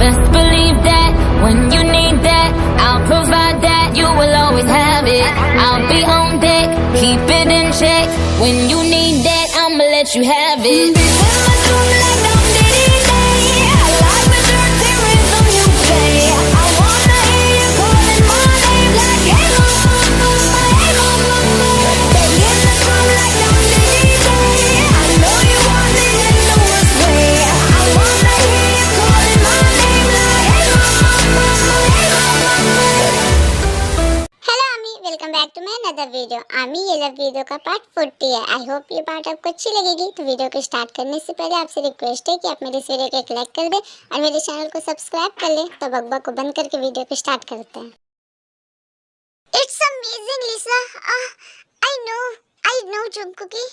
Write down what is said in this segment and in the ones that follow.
Best believe that when you need that, I'll provide that. You will always have it. I'll be on deck, keep it in check. When you need that, I'ma let you have it. Welcome back to my another video. आमी ये love video का part 40 है। I hope ये part आपको अच्छी लगेगी। तो video को स्टार्ट करने से पहले आपसे रिक्वेस्ट है कि आप मेरे इस वीडियो को एक लाइक कर दें और मेरे चैनल को सब्सक्राइब कर लें। तो बकबक को बंद करके वीडियो को स्टार्ट करते हैं। It's amazing Lisa. I know जंकुकी।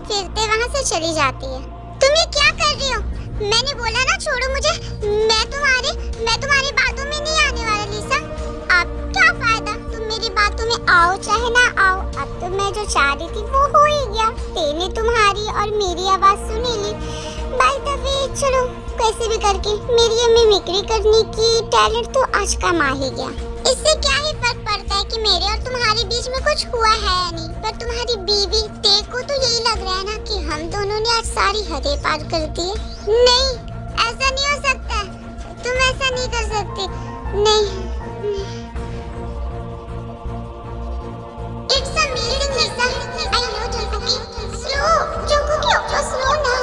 फिरते वहाँ से चली जाती है। तुम ये क्या कर रही हो? मैंने बोला ना छोड़ो मुझे। मैं तुम्हारी बातों में नहीं आने वाला लिसा। अब क्या फायदा, तुम मेरी बातों में आओ चाहे ना आओ। अब तो मैं जो चाह रही थी वो हो ही गया। तेने तुम्हारी और मेरी आवाज सुनी ली। बाय द वे चलो कैसे भी करके मेरी ये मिमिक्री करने की टैलेंट तो आज काम आ ही गया। इससे क्या ही फर्क पड़ता है कि मेरे और तुम्हारे बीच में कुछ हुआ है या नहीं। पर तुम्हारी बीवी देखो तो यही लग रहा है ना कि हम दोनों ने आज सारी हदें पार कर दी है। नहीं, ऐसा नहीं हो सकता। तुम ऐसा नहीं कर सकती। नहीं। It's amazing Lisa. I know जंकुकी। स्लो ना।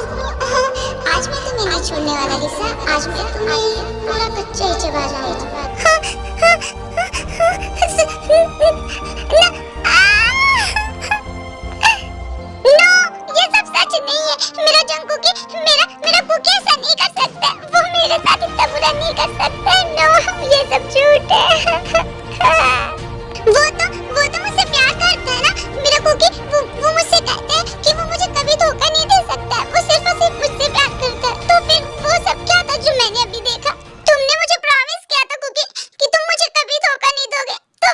आज मैं तुम्हें नहीं छोड़ने वाला लिसा। आज मैं तुम्हें पूरा कच्चा ही चबा जाऊंगा। मेरा जंकुकी, मेरा कुकी ऐसा नहीं कर सकता। वो मेरे साथ इतना बुरा नहीं कर सकता। नो, ये सब झूठ है। वो तो मुझसे प्यार करता है ना मेरा कुकी। वो मुझसे कहता है कि वो मुझे कभी धोखा नहीं दे सकता। वो सिर्फ और सिर्फ मुझसे प्यार करता है। तो फिर वो सब क्या था जो मैंने अभी देखा? तुमने मुझे प्रॉमिस किया था कुकी कि तुम मुझे कभी धोखा नहीं दोगे। तो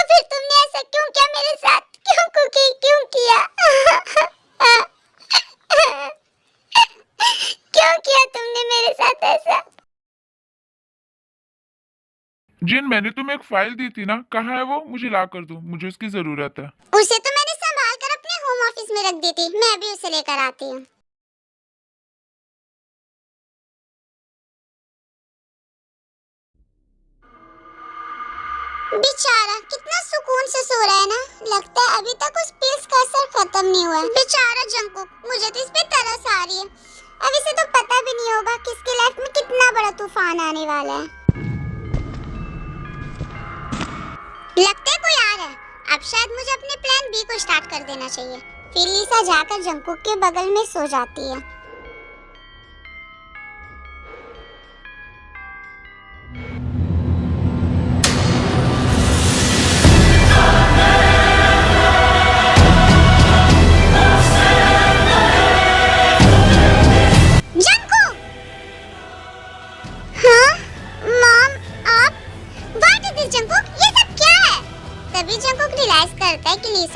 फिर तुमने ऐसा क्यों किया मेरे साथ? क्यों कुकी, क्यों किया? क्यों किया तुमने मेरे साथ ऐसा? जिन, मैंने तुम्हें एक फाइल दी थी ना, कहाँ है वो? मुझे ला कर दो, मुझे उसकी जरूरत है। उसे तो मैंने संभाल कर अपने होम ऑफिस में रख दी थी। मैं भी उसे लेकर आती हूँ। बेचारा कितना सुकून से सो रहा है ना। लगता है अभी तक उस पिल्स का असर खत्म नहीं हुआ है। बेचारा जंकुक, मुझे तो इस पे तरस आ रही है। अब इसे तो पता भी नहीं होगा कि इसकी लाइफ में कितना बड़ा तूफान आने वाला है। लगता है कोई आ रहा है। अब शायद मुझे अपने प्लान बी को स्टार्ट कर देना चाहिए। फिर लिसा जाकर जंकुक के बगल में सो जाती है।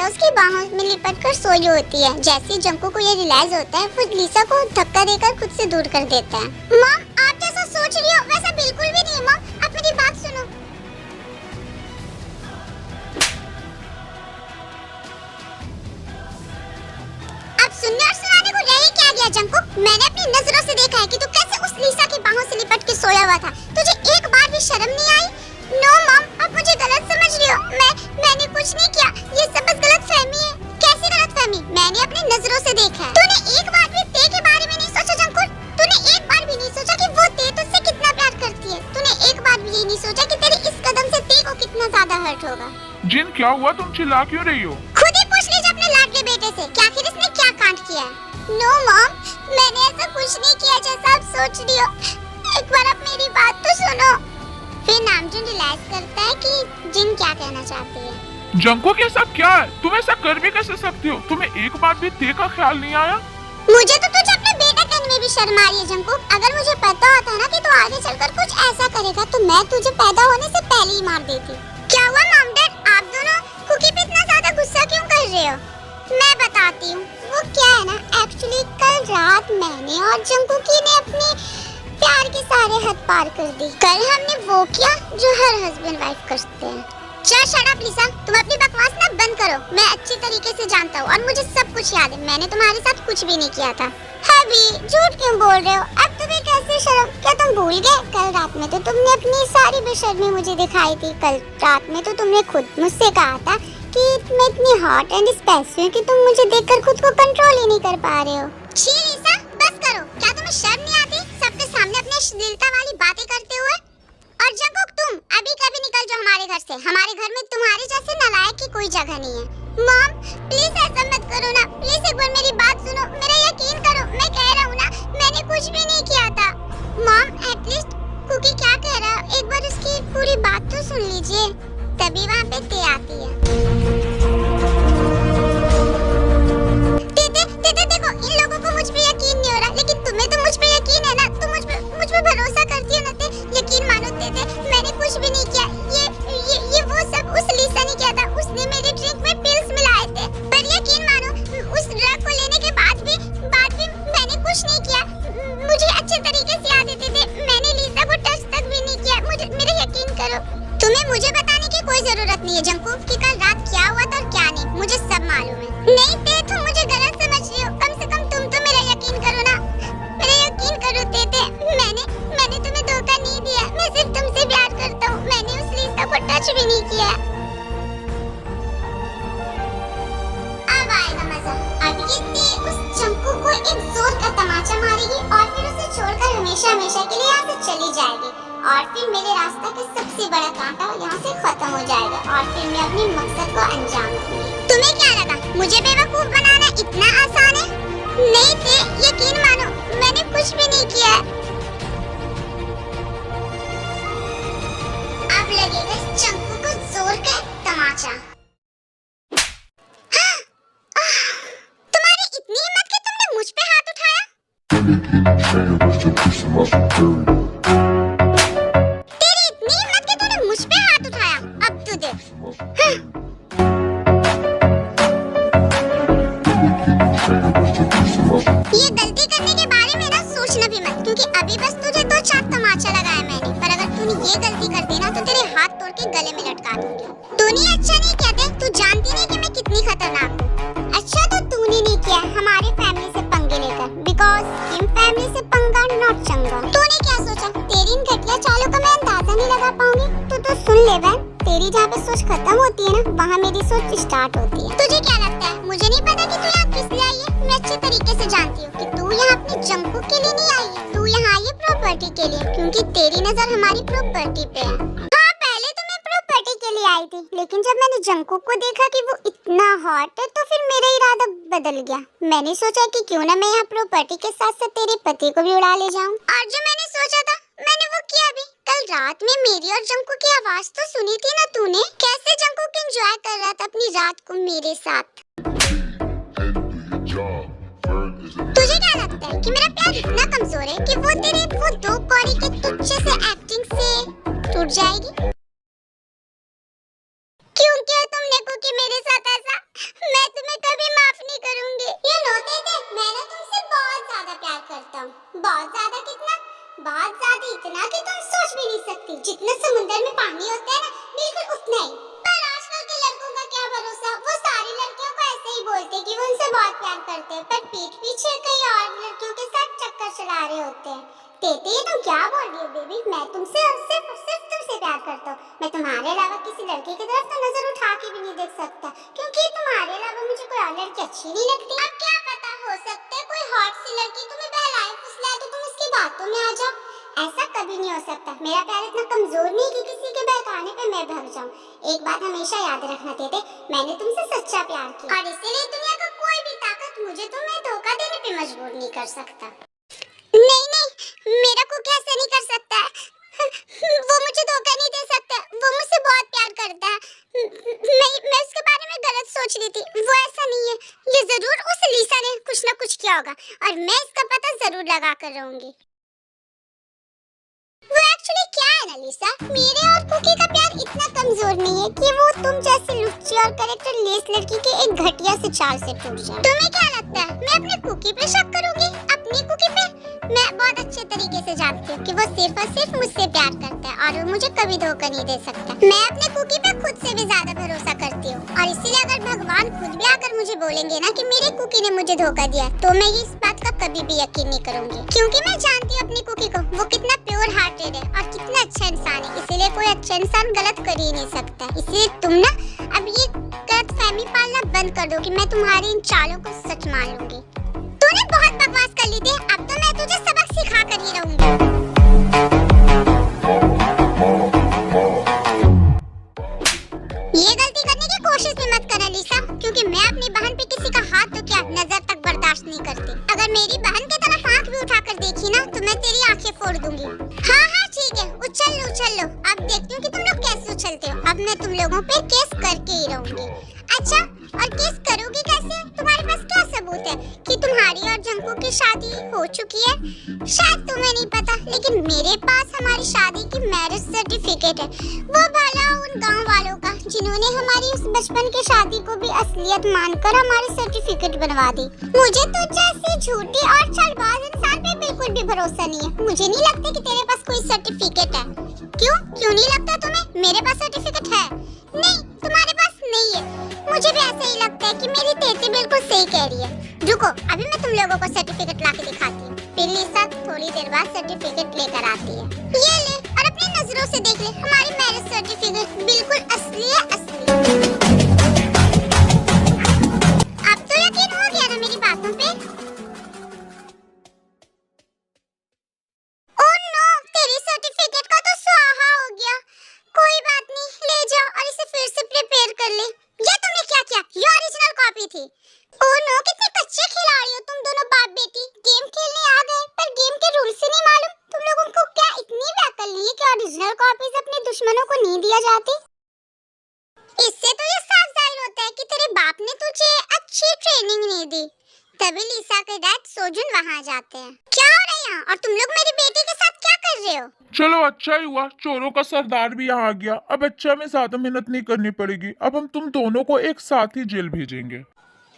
उसकी बाहों में लिपट कर सोई होती है। जैसे जंकुक को ये रियलाइज होता है, वो लिसा को धक्का देकर खुद से दूर कर देता है। मॉम, आप जैसा सोच रही हो वैसा बिल्कुल भी नहीं है। मॉम, आप मेरी बात सुनो। अब सुनने और सुनाने को रह ही क्या गया जंकुक? मैंने अपनी नजरों से देखा है कि तू कैसे उस लिसा की बाहों से लिपट के सोया हुआ था। तुझे एक बार भी शर्म नहीं आई? नो मॉम, आप मुझे गलत समझ रही हो। मैंने कुछ नहीं किया। ये सब बस गलतफहमी है। कैसी गलतफहमी? मैंने अपनी नजरों से देखा है। तूने एक बार भी ते के बारे में नहीं सोचा जंकुक? तूने एक बार भी नहीं सोचा कि वो ते तुझसे कितना प्यार करती है? तूने एक बार भी ये नहीं सोचा कि तेरे इस कदम से ते को कितना ज्यादा हर्ट होगा? जिन, क्या हुआ? तुम चिल्ला क्यों रही हो? खुद ही पूछ लीजिए अपने लाडले बेटे से कि आखिर इसने क्या कांड किया है। नो मॉम, मैंने ऐसा कुछ नहीं किया जैसा आप सोच रही हो। एक बार आप मेरी बात तो सुनो। फिर नामजुन रियलाइज करता है कि जिन क्या कहना चाहती है। जंकुक, ये सब क्या है? तुम ऐसा कर भी कैसे सकती हो? तुम्हें एक बार भी ते का ख्याल नहीं आया? मुझे तो तुझे अपने बेटा कहने में भी शर्म आ रही है जंकुक। अगर मुझे पता होता ना कि तू आगे चलकर कुछ ऐसा करेगा तो मैं तुझे पैदा होने से पहले ही मार देती। क्या हुआ मॉम डैड, आप दोनों कर रहे हो? मैं बताती हूँ। वो क्या है ना, एक्चुअली कल रात मैंने और जंकुकी ने अपने प्यार के सारे हद पार कर दी। कल हमने वो किया जो हर हस्बैंड वाइफ करते हैं। शट अप लिसा, तुम अपनी बकवास ना बंद करो। मैं अच्छी तरीके से जानता हूँ और मुझे सब कुछ याद है। मैंने तुम्हारे साथ कुछ भी नहीं किया था। अभी झूठ क्यों बोल रहे हो? अब तुम्हें कैसे शर्म? क्या तुम भूल गए? कल रात में तो तुमने अपनी सारी बेशर्मी मुझे दिखाई थी। कल रात में तो तुमने खुद मुझसे कहा था कि मैं इतनी हॉट एंड स्पाइसी हूँ कि तुम मुझे देखकर खुद को कंट्रोल ही नहीं कर पा रहे हो। छी लिसा, बस करो। क्या तुम्हें शर्म नहीं आती सबके सामने अपने अश्लीलता वाली बातें करते हुए? और जंकुक, तुम अभी कभी निकल जाओ हमारे घर से। हमारे घर में तुम्हारे जैसे नालायक की कोई जगह नहीं है। मॉम प्लीज ऐसा मत करो ना, प्लीज एक बार मेरी बात सुनो। मेरा यकीन करो, मैं कह रहा हूँ ना, मैंने कुछ भी नहीं किया था। मॉम एटलीस्ट कुकी क्या कह रहा है, एक बार उसकी पूरी बात तो सुन लीजिए। तभी वहाँ पे ते आती है। देखो, इन लोगों को मुझ पे यकीन नहीं हो रहा, लेकिन तुम्हें तो मुझ पे यकीन है ना। तुम मुझ पे भरोसा करती हो ना। ते यकीन मानो ते मैंने कुछ भी नहीं किया। ये वो सब उस लिसा ने किया था। उसने मेरे ड्रिंक में पिल्स मिलाए थे। पर यकीन मानो, उस ड्रग को लेने के बाद भी मैंने कुछ नहीं किया। मुझे अच्छे तरीके से याद थे। मैंने लिसा को टच तक भी नहीं किया। मेरा यकीन करो। तुम्हें मुझे बताने की कोई जरूरत नहीं है जंकुक कि कल रात क्या हुआ था और क्या नहीं। मुझे सब मालूम है। नहीं ते, तुम मुझे गलत समझ रही हो। कम से कम तुम तो मेरा यकीन करो ना। मेरा यकीन करो ते मैंने तुम्हें धोखा नहीं दिया। मैं सिर्फ तुमसे प्यार करता हूँ। मैंने उस लिसा को टच भी नहीं किया। अब आएगा मजा। अब ये ते उस जंकुक को एक जोर का तमाचा मारेगी और फिर उसे छोड़कर हमेशा हमेशा के लिए यहाँ से चली जाएगी। और फिर मेरे रास्ते का सबसे बड़ा कांटा यहाँ से खत्म हो जाएगा और फिर मैं अपने मकसद को अंजाम दूंगी। तुम्हें क्या लगा मुझे बेवकूफ बनाना इतना आसान है? नहीं थे, यकीन मानो, मैंने कुछ भी नहीं किया। अब लगेगा इस चंकू को जोर का तमाचा। हाँ, तुम्हारी इतनी हिम्मत कि तुमने मुझ पे हाथ उठाया? मुझ पे हाथ उठाया। अब तू देख। ये गलती करने के बारे में ना सोचना भी मत, क्योंकि अभी बस तुझे 2-4 तमाचा लगाया मैंने। पर अगर तूने ये गलती कर दी ना तो तेरे हाथ तोड़ के गले में लटका दूंगी। तूने अच्छा नहीं किया थे। तू जानती नहीं कि मैं कितनी खतरनाक हूँ। अच्छा तो तूने नहीं किया हमारे फैमिली से पंगे लेकर, बिकॉज किम फैमिली से पंगा नॉट चंगा। तूने क्या सोचा तेरी इन घटिया चालों का मैं अंदाजा नहीं लगा पाऊंगी? तो सुन ले बहन, तेरी जहाँ पे सोच खत्म होती है ना, वहाँ मेरी सोच स्टार्ट होती है। तुझे क्या लगता है मुझे नहीं पता कि तू यहाँ किस लिए आई है? मैं अच्छे तरीके से जानती हूँ कि तू यहाँ अपने जंकुक के लिए नहीं आई है। तू यहाँ आई है प्रॉपर्टी के लिए, क्योंकि तेरी नजर हमारी प्रॉपर्टी पे है। हाँ, पहले तो मैं प्रॉपर्टी के लिए आई थी, लेकिन जब मैंने जंकुक को देखा कि वो इतना हॉट है तो फिर मेरा इरादा बदल गया। मैंने सोचा कि क्यों ना मैं यहाँ प्रॉपर्टी के साथ साथ तेरे पति को भी उड़ा ले जाऊँ। और जो मैंने सोचा था मैंने वो किया भी। कल रात में मेरी और जंकुक की आवाज तो सुनी थी ना तूने? कैसे जंकुक एंजॉय कर रहा था अपनी रात को मेरे साथ। तुझे क्या लगता है कि मेरा प्यार इतना कमजोर है कि वो तेरे वो 2 कौड़ी के तुच्छ से एक्टिंग से टूट जाएगी? क्यों किया तुमने कुकी मेरे साथ ऐसा? मैं तुम्हें कभी माफ नहीं करूंगी। ये नोते थे, मैं ना तुमसे बहुत ज्यादा प्यार करता हूँ। बहुत ज्यादा कितना? बहुत ज्यादा, इतना कि तुम सोच भी नहीं सकती। जितना समुद्र में पानी होता है ना, बिल्कुल उतना ही। पर आजकल के लड़कों का क्या भरोसा? वो सारी लड़कियों को ऐसे ही बोलते कि वो उनसे बहुत प्यार करते हैं, पर पीठ पीछे कई और लड़कियों के साथ चक्कर चला रहे होते हैं। तेते ये तुम क्या बोल रही हो बेबी? मैं तुमसे सिर्फ तुमसे प्यार करता हूँ। मैं तुम्हारे अलावा किसी लड़के की तरफ तो नजर उठा के भी नहीं देख सकता, क्योंकि तुम्हारे अलावा मुझे कोई और लड़की अच्छी नहीं लगती। अब क्या पता, हो सकता है कोई हॉट सी लड़की तुम्हें बहलाए फुसलाए तो तुम उसकी बातों में आ जाओ। ऐसा कभी नहीं हो सकता। मेरा प्यार इतना कमजोर नहीं कि किसी के बहकाने पे मैं भग जाऊं। एक बात हमेशा याद रखना तेते, मैंने तुमसे सच्चा प्यार किया और इसीलिए दुनिया का कोई भी ताकत मुझे तुम्हें धोखा देने पे मजबूर नहीं कर सकता। नहीं, मेरा को कैसे नहीं कर सकता है? वो मुझे धोखा नहीं दे सकता। वो मुझसे बहुत प्यार करता है। मैं उसके बारे में गलत सोच रही थी। वो ऐसा नहीं है। ये जरूर उस लिसा ने कुछ ना कुछ किया होगा और मैं इसका पता जरूर लगा कर रहूंगी। वो एक्चुअली क्या है ना लिसा, मेरे और कुकी का प्यार इतना कमजोर नहीं है कि वो तुम जैसे लुच्ची और कैरेक्टर लेस लड़की के एक घटिया से चाल से टूट जाए। तुम्हें क्या लगता है मैं अपने कुकी पे शक करूंगी? अपनी कुकी पे? मैं बहुत अच्छे तरीके से जानती हूँ कि वो सिर्फ और सिर्फ मुझसे प्यार करता है और वो मुझे कभी धोखा नहीं दे सकता। मैं अपने कुकी पे खुद से भी ज्यादा भरोसा करती हूँ और इसीलिए अगर भगवान खुद भी आकर मुझे बोलेंगे ना कि मेरे कुकी ने मुझे धोखा दिया, तो मैं इस बात का कभी भी यकीन नहीं करूंगी, क्योंकि मैं जानती हूँ अपनी कुकी को, वो कितना प्योर हार्टेड है और कितना अच्छा इंसान है। इसीलिए कोई अच्छा इंसान गलत कर ही नहीं सकता। इसलिए तुम ना अब ये गलतफहमी पालना बंद कर दो कि मैं तुम्हारी इन चालों को सच मान लूंगी। तूने बहुत बकवास कर ली थी, अब तो मैं तुझे सबक सिखा कर ही रहूंगी। ये गलती करने की कोशिश भी मत करना लिसा, क्योंकि मैं अपनी बहन पे किसी का हाथ तो क्या नजर तक बर्दाश्त नहीं करती। अगर मेरी बहन की तरफ आंख भी उठाकर देखी ना तो मैं तेरी आंखें फोड़ दूंगी। हाँ हाँ ठीक है, उछल लो। अब देखती हूँ कि तुम लोग कैसे उछलते हो। अब मैं तुम लोगों पे केस करके ही रहूंगी। अच्छा, और केस करोगी कैसे? तुम्हारे पास क्या सबूत है कि तुम्हारी और जंकू की शादी हो चुकी है? शायद तुम्हें नहीं पता, लेकिन मेरे पास हमारी शादी की मैरिज सर्टिफिकेट है। वो भला उन गांव वालों का जिन्होंने हमारी उस बचपन की शादी को भी असलियत मानकर हमारी सर्टिफिकेट बनवा दी। मुझे तो जैसे झूठी और चालबाज इंसान पे बिल्कुल भी भरोसा नहीं है। मुझे नहीं लगता कि तेरे पास कोई सर्टिफिकेट है। क्यों नहीं लगता तुम्हें? मेरे पास सर्टिफिकेट है। नहीं, तुम्हारे पास नहीं है। मुझे भी ऐसा ही लगता है कि मेरी तेती बिल्कुल सही कह रही है। रुको, अभी मैं तुम लोगों को सर्टिफिकेट लाके दिखाती हूँ। फिर लिसा थोड़ी देर बाद सर्टिफिकेट लेकर आती है। ये ले और अपनी नजरों से देख ले, हमारी मैरिज सर्टिफिकेट बिल्कुल असली है, असली। अब तो यकीन हो गया ना मेरी बातों पे? ओह नो, तेरी सर्टिफिकेट का तो स्वाहा हो गया। कोई बात नहीं, ले जाओ और इसे फिर से प्रिपेयर कर ले। ये तुमने क्या किया? ये ओरिजिनल कॉपी थी। ओह नो, कितने कच्चे खिलाड़ी हो तुम दोनों बाप बेटी। गेम खेलने आ गए पर गेम के रूल्स ही नहीं मालूम। तुम लोगों को क्या इतनी भी अकल नहीं है कि ओरिजिनल कॉपीज अपने दुश्मनों को नहीं दिया जाती? इससे तो ये साफ जाहिर होता है कि तेरे बाप ने तुझे अच्छी ट्रेनिंग नहीं दी। तभी लिसा के डैड सोजुन वहाँ जाते हैं। क्या हो रहा है यहाँ? और तुम लोग मेरी बेटी के साथ क्या कर रहे हो? चलो अच्छा ही हुआ, चोरों का सरदार भी यहाँ आ गया। अब अच्छा में ज्यादा मेहनत नहीं करनी पड़ेगी। अब हम तुम दोनों को एक साथ ही जेल भेजेंगे।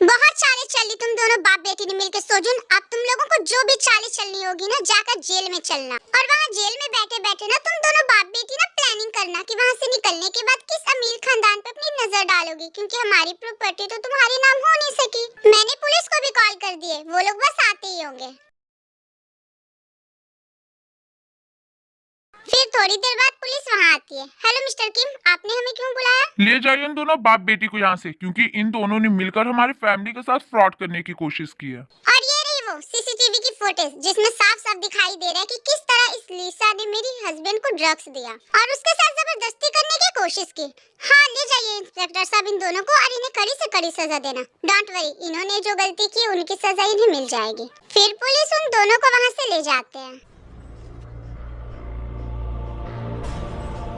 बहुत चालें चली तुम दोनों बाप बेटी ने मिलकर सोजुन। अब तुम लोगों को जो भी चालें चलनी होगी ना, जाकर जेल में चलना। और वहाँ जेल में बैठे बैठे ना तुम दोनों बाप बेटी ना प्लानिंग करना कि वहाँ से निकलने के बाद किस अमीर खानदान पे अपनी नजर डालोगी, क्योंकि हमारी प्रॉपर्टी तो तुम्हारे नाम हो नहीं सकी। मैंने पुलिस को भी कॉल कर दिए, वो लोग बस आते ही होंगे। फिर थोड़ी देर बाद पुलिस वहाँ आती है। हेलो मिस्टर किम, आपने हमें क्यों बुलाया? ले जाइए इन दोनों बाप बेटी को यहाँ से, क्योंकि इन दोनों ने मिलकर हमारी फैमिली के साथ फ्रॉड करने की कोशिश की है। और ये रही वो सीसीटीवी की फुटेज जिसमें साफ साफ दिखाई दे रहा है कि किस तरह इस लिसा ने मेरी हस्बैंड को ड्रग्स दिया और उसके साथ जबरदस्ती करने की कोशिश की। हाँ, ले जाइए इंस्पेक्टर साहब इन दोनों को और इन्हें कड़ी से कड़ी सजा देना। डोंट वरी, इन्होंने जो गलती की उनकी सजा इन्हें मिल जाएगी। फिर पुलिस उन दोनों को वहाँ से ले जाते हैं।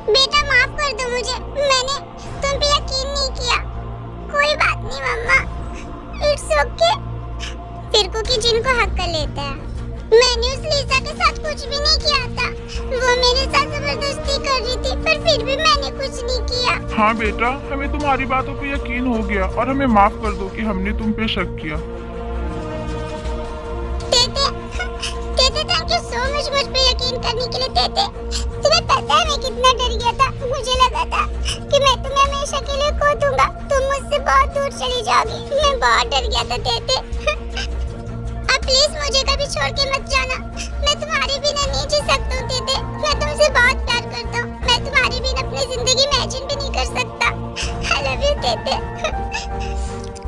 बेटा माफ कर दो मुझे, मैंने तुम पे यकीन नहीं किया। कोई बात नहीं मम्मा, इट्स ओके। फिर कुकी जिनको हक कर लेता है। मैंने उस लिसा के साथ कुछ भी नहीं किया था। वो मेरे साथ जबरदस्ती कर रही थी, पर फिर भी मैंने कुछ नहीं किया। हाँ बेटा, हमें तुम्हारी बातों पे यकीन हो गया और हमें माफ कर दो कि हमने तुम पे शक किया। तेते थैंक यू सो मच मुझ पे यकीन करने के लिए। तेते, तुम्हें पता है मैं कितना डर गया था। मुझे लगा था कि मैं तुम्हें हमेशा के लिए खो दूंगा, तुम मुझसे बहुत दूर चली जाओगी। मैं बहुत डर गया था तेते। अब प्लीज मुझे कभी छोड़ के मत जाना। मैं तुम्हारे बिना नहीं जी सकता हूँ तेते। मैं तुमसे बहुत प्यार करता हूँ। मैं तुम्हारे बिना अपनी जिंदगी इमेजिन भी नहीं कर सकता। आई लव यू तेते।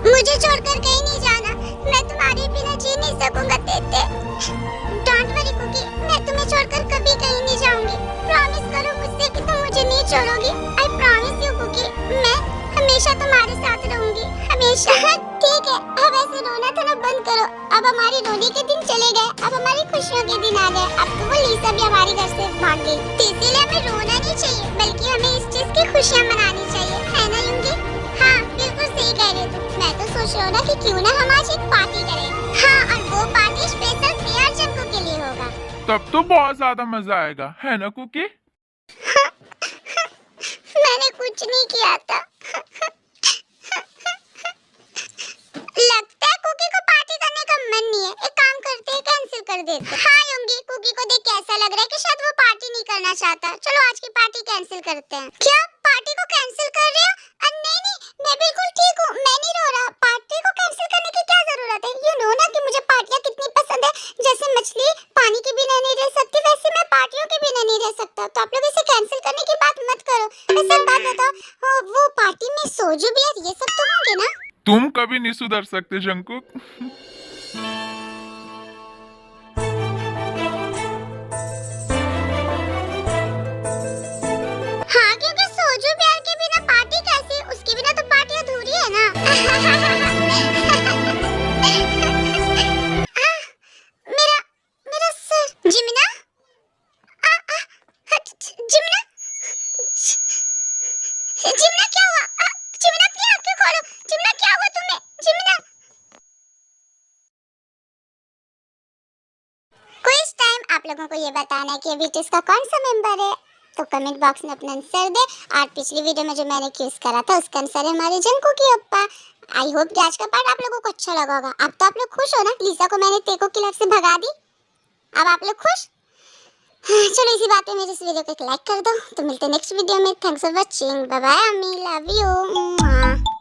मुझे छोड़कर कहीं नहीं जाना। मैं तुम्हारे बिना जी नहीं सकूंगा तेते। डोंट वरी कुकी, मैं तुम्हें छोड़कर कभी कहीं नहीं जाऊंगी। प्रॉमिस करो मुझसे कि तुम मुझे नहीं छोड़ोगी। आई प्रॉमिस यू कुकी, मैं हमेशा तुम्हारे साथ रहूंगी, हमेशा। ठीक है, अब ऐसे रोना तो ना बंद करो। अब हमारी रोने के दिन चले गए, अब हमारी खुशियों के दिन आ गए। अब तो वो लिसा भी हमारे घर से भाग गई, इसीलिए हमें रोना नहीं चाहिए, बल्कि हमें इस चीज की खुशियाँ मनानी चाहिए, है ना युंगी? हाँ, बिल्कुल सही कह रहे हो। मैं तो सोच रहा हूँ ना कि क्यों ना हम आज एक पार्टी करें। हाँ, और वो पार्टी स्पेशल प्रिया और जंकू के लिए होगा। तब तो बहुत ज्यादा मजा आएगा, है ना कुकी? मैंने कुछ नहीं किया था। लगता है कुकी को पार्टी करने का मन नहीं है। एक काम करते हैं, कैंसिल कर देते हैं। हाँ योंगी, कुकी को देख के ऐसा लग रहा है कि शायद वो पार्टी नहीं करना चाहता। चलो आज की पार्टी कैंसिल करते हैं। क्या पार्टी को कैंसिल कर रहे हो? नहीं नहीं, मैं बिल्कुल ठीक हूँ, मैं नहीं रो रहा। पार्टी को कैंसिल करने की क्या जरूरत है? यू नो ना कि मुझे पार्टियाँ कितनी पसंद है। जैसे मछली पानी के बिना नहीं रह सकती, वैसे मैं पार्टियों के बिना नहीं रह सकता। तो आप लोग इसे कैंसिल करने की बात मत करो। वैसे एक बात बताओ, वो पार्टी में सोजू बियर ये सब तो होंगे ना? तुम कभी नहीं सुधर सकते जंकुक। हाँ, क्योंकि सोजू बियर के बिना पार्टी कैसी? उसके बिना तो पार्टी अधूरी है ना। मेरा मेरा सर। जिमिना, जिमिना, जिमिना क्या हुआ? जिमिना अपनी आंखें खोलो। जिमिना क्या हुआ तुम्हें? जिमिना। Quiz time. आप लोगों को ये बताना है कि बीटीएस का कौन सा मेंबर है, तो कमेंट बॉक्स में अपना आंसर दे। और पिछली वीडियो में जो मैंने क्यूज करा था उसका आंसर है हमारे जंकुकी अप्पा। आई होप कि आज का पार्ट आप लोगों को अच्छा लगा होगा। अब तो आप लोग खुश हो ना? लिसा को मैंने टेको की लाइफ से भगा दी। अब आप लोग खुश? चलो इसी बात पे मेरे इस वीडियो को एक लाइक कर दो। तो मिलते हैं नेक्स्ट वीडियो में। Thanks for watching, bye bye, अम्मी, लव यू।